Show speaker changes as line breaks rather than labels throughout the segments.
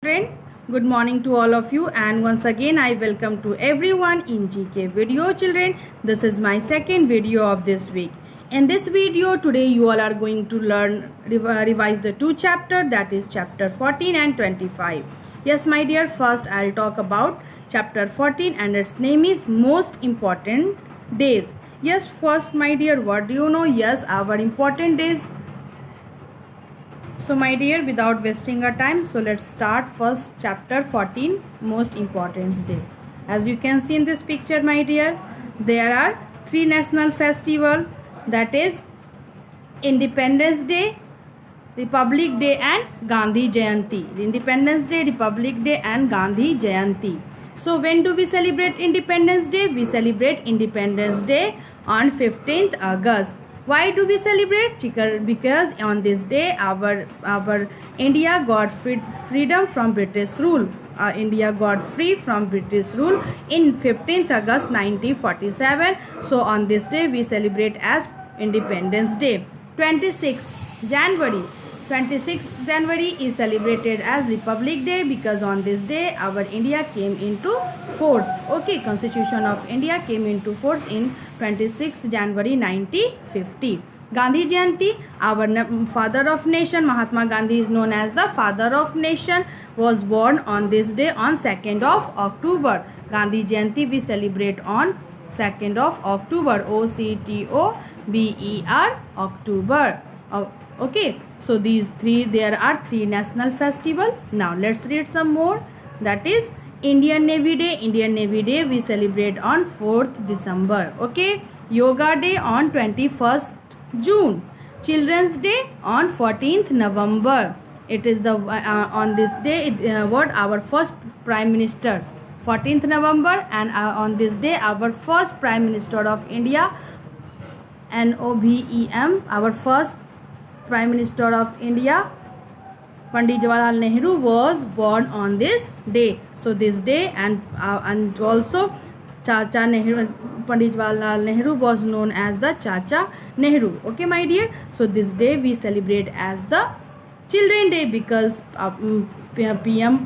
Friend, good morning to all of you, and once again I welcome to everyone in GK video. Children, this is my second video of this week. In this video today you all are going to learn revise the two chapters, that is chapter 14 and 25. Yes my dear, first I'll talk about chapter 14 and its name is most important days. Yes, first my dear, what do you know? Yes, our important days. So my dear, without wasting our time, so let's start first chapter 14, most important day. As you can see in this picture my dear, there are three national festivals, that is Independence Day, Republic Day and Gandhi Jayanti. Independence Day, Republic Day and Gandhi Jayanti. So when do we celebrate Independence Day? We celebrate Independence Day on 15th August. Why do we celebrate? Because on this day our India got freedom from British rule. India got free from British rule in 15th August 1947. So on this day we celebrate as Independence Day. 26th January is celebrated as Republic Day because on this day our India came into force. Okay, Constitution of India came into force in 26th January 1950. Gandhi Jayanti, our father of nation, Mahatma Gandhi is known as the father of nation, was born on this day on 2nd of October. Gandhi Jayanti we celebrate on 2nd of October, OCTOBER, October. Okay, so there are three national festivals. Now let's read some more. That is Indian Navy Day. Indian Navy Day we celebrate on 4th December. Okay, Yoga Day on 21st June. Children's Day on 14th November. It is the on this day what our first Prime Minister, 14th November, and on this day our first Prime Minister of India, NOBEM, our first Prime Minister of India, Pandit Jawaharlal Nehru, was born on this day. So this day and also Chacha Nehru, Pandit Jawaharlal Nehru was known as the Chacha Nehru. Okay my dear, so this day we celebrate as the Children Day because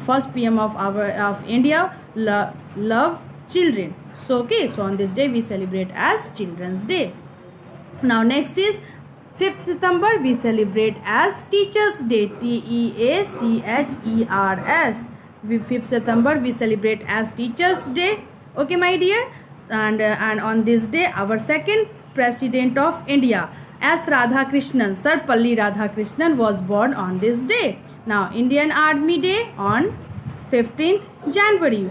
first PM of India love children. So okay, so on this day we celebrate as Children's Day. Now next is 5th September we celebrate as Teachers Day, TEACHERS. 5th September we celebrate as Teachers Day. Okay my dear, and on this day our second President of India, S. Radhakrishnan, Sarvepalli Radhakrishnan, was born on this day. Now Indian Army Day on 15th January.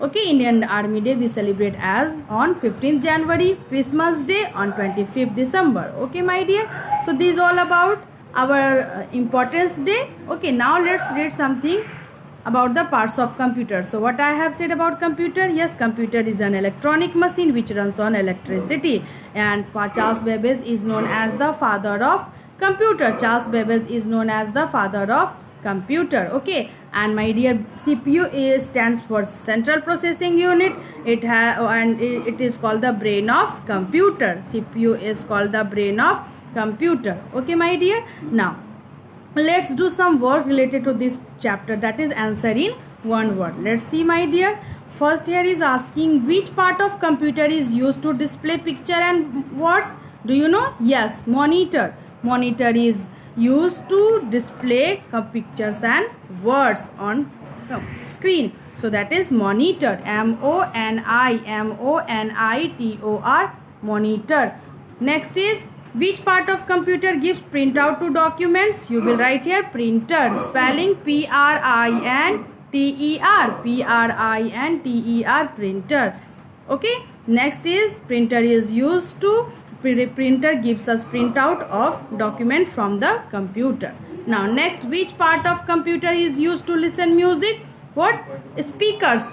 Okay, Indian Army Day we celebrate as on 15th January. Christmas Day on 25th December. Okay my dear, so this is all about our importance day. Okay, now let's read something about the parts of computer. So what I have said about computer, yes, computer is an electronic machine which runs on electricity, and Charles Babbage is known as the father of computer. Charles Babbage is known as the father of computer. Okay, and my dear, CPU stands for Central Processing Unit. It is called the brain of computer. CPU is called the brain of computer. Okay my dear, now let's do some work related to this chapter, that is answer in one word. Let's see my dear. First here is asking which part of computer is used to display picture and words. Do you know? Yes, monitor. Monitor is used to display pictures and words on screen. So that is monitor. MONITOR, monitor. Next is which part of computer gives printout to documents? You will write here printer. Spelling PRINTER. PRINTER, printer. Okay. Next is printer is used to printer gives us printout of document from the computer. Now next, which part of computer is used to listen music? What? Speakers.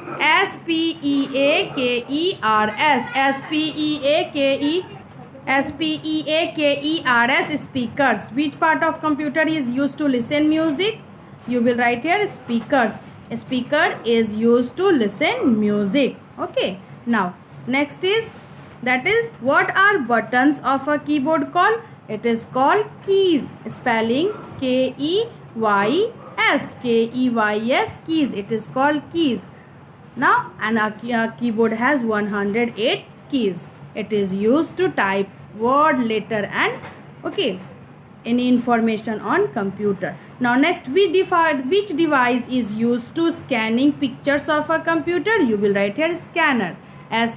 SPEAKERS, speakers. Which part of computer is used to listen music? You will write here speakers. A speaker is used to listen music. Okay. Now next is, that is, what are buttons of a keyboard called? It is called keys. Spelling KEYS. S, K-E-Y-S, keys. It is called keys. Now, and a keyboard has 108 keys. It is used to type word, letter, and okay, any information on computer. Now next, we define which device is used to scanning pictures of a computer. You will write here scanner. SCANNER,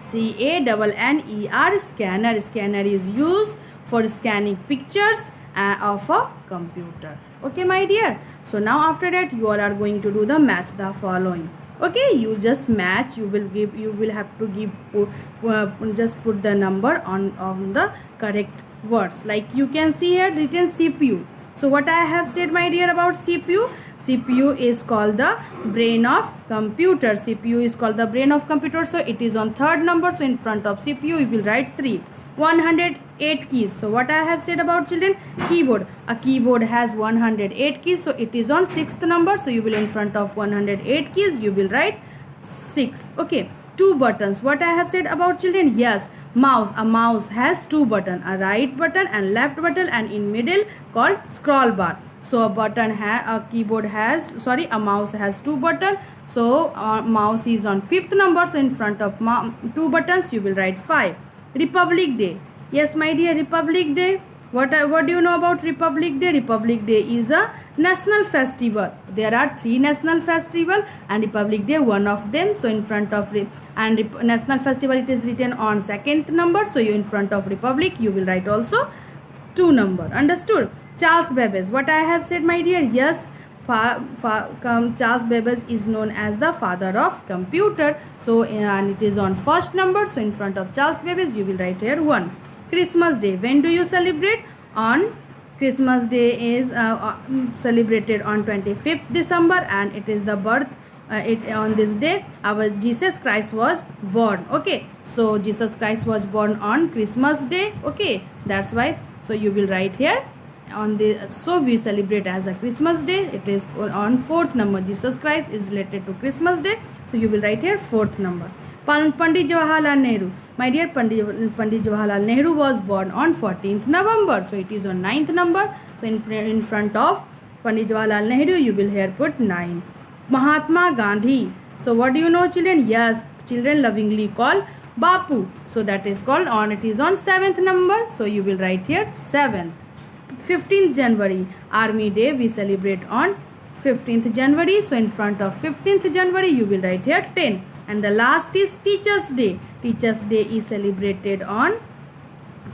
scanner. Scanner is used for scanning pictures of a computer. Okay, my dear. So now after that, you all are going to do the match the following. Okay, you just match. You will have to give just put the number on the correct words. Like you can see here written CPU. So what I have said, my dear, about CPU? CPU is called the brain of computer. CPU is called the brain of computer. So it is on third number. So in front of CPU you will write 3. 108 keys. So what I have said about children? Keyboard. A keyboard has 108 keys. So it is on sixth number. So you will in front of 108 keys you will write 6. Okay. 2 buttons. What I have said about children? Yes. Mouse. A mouse has 2 buttons. A right button and left button, and in middle called scroll bar. So a mouse has 2 buttons. So mouse is on 5th number. So in front of 2 buttons you will write 5. Republic Day. Yes, my dear, Republic Day. What do you know about Republic Day? Republic Day is a national festival. There are 3 national festivals and Republic Day one of them. So in front of national festival it is written on 2nd number. So you in front of Republic you will write also 2 number. Understood? Charles Babbage. What I have said, my dear? Yes. Charles Babbage is known as the father of computer. So and it is on 1st number. So in front of Charles Babbage you will write here 1. Christmas Day. When do you celebrate? On Christmas Day is celebrated on 25th December, and it is the birth. On this day our Jesus Christ was born. Okay, so Jesus Christ was born on Christmas Day. Okay, that's why. So you will write here on the, so we celebrate as a Christmas Day. It is on 4th number. Jesus Christ is related to Christmas Day. So you will write here 4th number. Pandit Jawaharlal Nehru. My dear, Pandit Jawaharlal Nehru was born on 14th November. So it is on 9th number. So in front of Pandit Jawaharlal Nehru you will here put 9. Mahatma Gandhi. So what do you know, children? Yes, children lovingly call Bapu. So that is called on, it is on 7th number. So you will write here 7th. 15th January, Army Day, we celebrate on 15th January. So in front of 15th January you will write here 10. And the last is Teachers Day. Teachers Day is celebrated on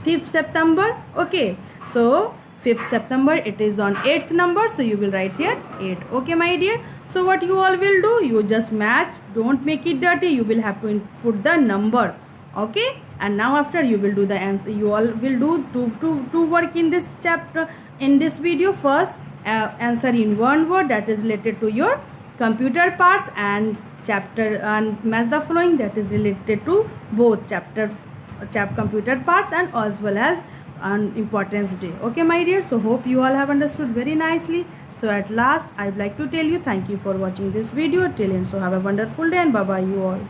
5th September. Okay, so 5th September it is on 8th number. So you will write here 8. Okay, my dear. So what you all will do? You just match. Don't make it dirty. You will have to input the number. Okay, and now after you will do the answer. You all will do two work in this chapter, in this video. First answer in one word that is related to your computer parts, and chapter and match the following that is related to both chapter computer parts and as well as an importance day. Okay, my dear. So hope you all have understood very nicely. So at last I would like to tell you thank you for watching this video till end. So have a wonderful day and bye bye you all.